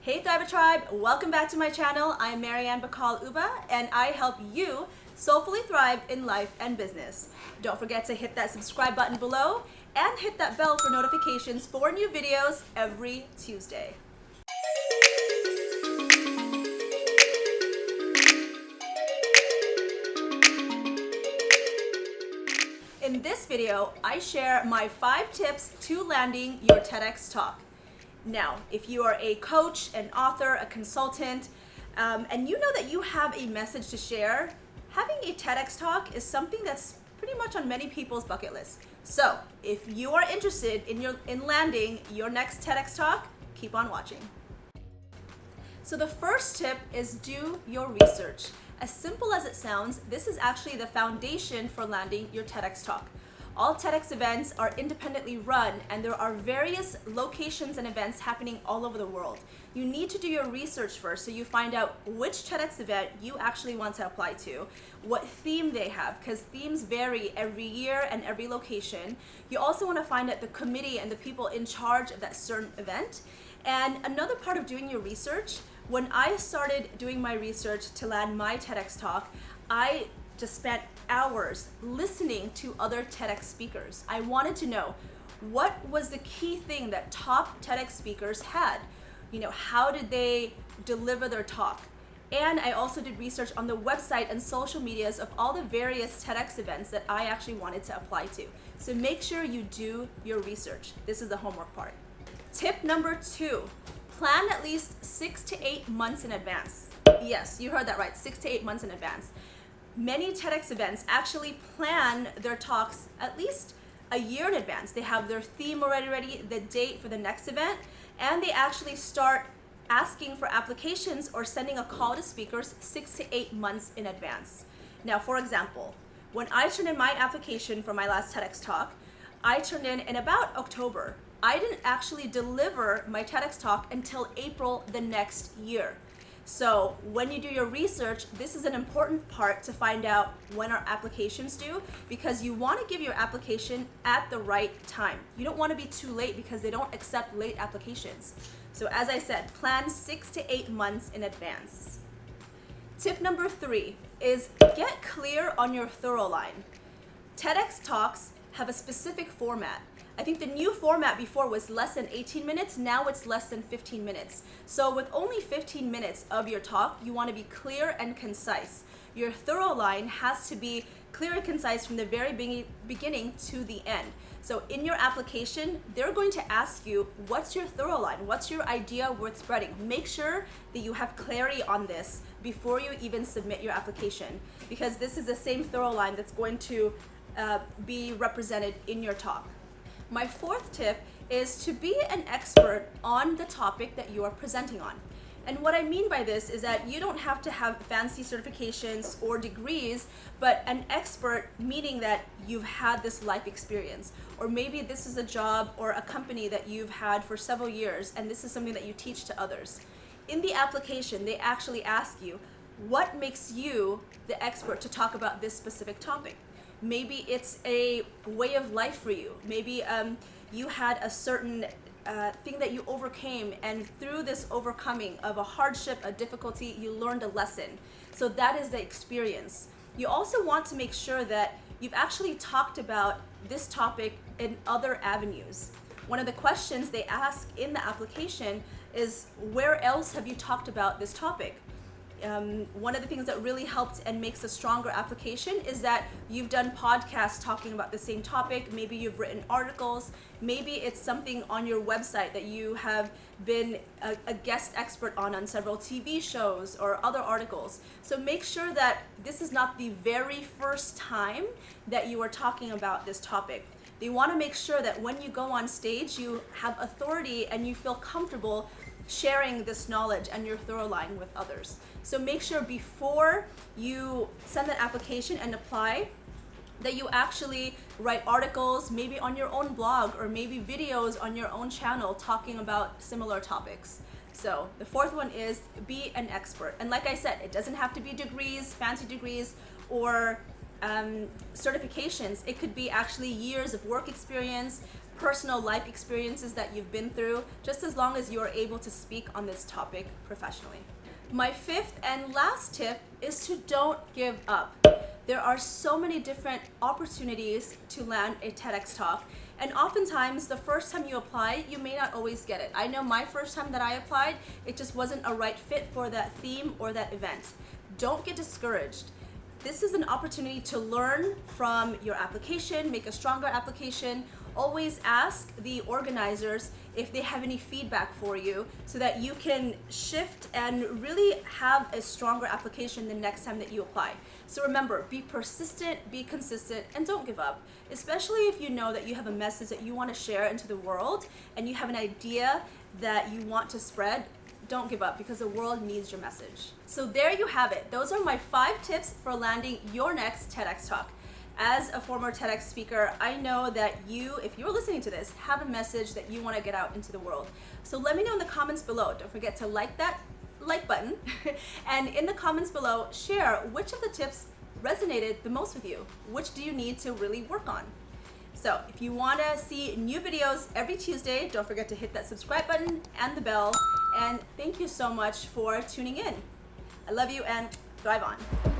Hey Thriver Tribe, welcome back to my channel. I'm Bacol-Uba and I help you soulfully thrive in life and business. Don't forget to hit that subscribe button below and hit that bell for notifications for new videos every Tuesday. In this video, I share my 5 tips to landing your TEDx talk. Now, if you are a coach, an author, a consultant, and you know that you have a message to share, having a TEDx talk is something that's pretty much on many people's bucket list. So, if you are interested in landing your next TEDx talk, keep on watching. So the first tip is do your research. As simple as it sounds, this is actually the foundation for landing your TEDx talk. All TEDx events are independently run and there are various locations and events happening all over the world. You need to do your research first so you find out which TEDx event you actually want to apply to, what theme they have, because themes vary every year and every location. You also want to find out the committee and the people in charge of that certain event. And another part of doing your research, when I started doing my research to land my TEDx talk, I just spent hours listening to other TEDx speakers. I wanted to know what was the key thing that top TEDx speakers had. How did they deliver their talk? And I also did research on the website and social medias of all the various TEDx events that I actually wanted to apply to. So make sure you do your research. This is the homework part. Tip number 2, plan at least 6 to 8 months in advance. Yes, you heard that right, 6 to 8 months in advance. Many TEDx events actually plan their talks at least a year in advance. They have their theme already ready, the date for the next event, and they actually start asking for applications or sending a call to speakers 6 to 8 months in advance. Now, for example, when I turned in my application for my last TEDx talk, I turned in about October. I didn't actually deliver my TEDx talk until April the next year. So when you do your research, this is an important part to find out when our applications due, because you want to give your application at the right time. You don't want to be too late because they don't accept late applications. So as I said, plan 6 to 8 months in advance. Tip number 3 is get clear on your thorough line. TEDx talks have a specific format. I think the new format before was less than 18 minutes, now it's less than 15 minutes. So with only 15 minutes of your talk, you want to be clear and concise. Your thorough line has to be clear and concise from the very beginning to the end. So in your application, they're going to ask you, what's your thorough line? What's your idea worth spreading? Make sure that you have clarity on this before you even submit your application, because this is the same thorough line that's going to be represented in your talk. My 4th tip is to be an expert on the topic that you are presenting on. And what I mean by this is that you don't have to have fancy certifications or degrees, but an expert meaning that you've had this life experience, or maybe this is a job or a company that you've had for several years and this is something that you teach to others. In the application, they actually ask you, what makes you the expert to talk about this specific topic? Maybe it's a way of life for you. Maybe you had a certain thing that you overcame, and through this overcoming of a hardship, a difficulty, you learned a lesson. So that is the experience. You also want to make sure that you've actually talked about this topic in other avenues. One of the questions they ask in the application is, where else have you talked about this topic? One of the things that really helped and makes a stronger application is that you've done podcasts talking about the same topic. Maybe you've written articles. Maybe it's something on your website that you have been a guest expert on several TV shows or other articles. So make sure that this is not the very first time that you are talking about this topic. They want to make sure that when you go on stage, you have authority and you feel comfortable sharing this knowledge and your thorough line with others. So make sure before you send that application and apply that you actually write articles, maybe on your own blog or maybe videos on your own channel talking about similar topics. So the 4th one is be an expert. And like I said, it doesn't have to be degrees, fancy degrees, or certifications. It could be actually years of work experience, personal life experiences that you've been through, just as long as you are able to speak on this topic professionally. My fifth and last tip is to don't give up. There are so many different opportunities to land a TEDx talk, and oftentimes the first time you apply, you may not always get it. I know my first time that I applied, it just wasn't a right fit for that theme or that event. Don't get discouraged. This is an opportunity to learn from your application, make a stronger application. Always ask the organizers if they have any feedback for you so that you can shift and really have a stronger application the next time that you apply. So remember, be persistent, be consistent, and don't give up. Especially if you know that you have a message that you want to share into the world and you have an idea that you want to spread. Don't give up, because the world needs your message. So there you have it. Those are my 5 tips for landing your next TEDx talk. As a former TEDx speaker, I know that you, if you're listening to this, have a message that you want to get out into the world. So let me know in the comments below. Don't forget to like that like button. And in the comments below, share which of the tips resonated the most with you. Which do you need to really work on? So if you want to see new videos every Tuesday, don't forget to hit that subscribe button and the bell. And thank you so much for tuning in. I love you and thrive on.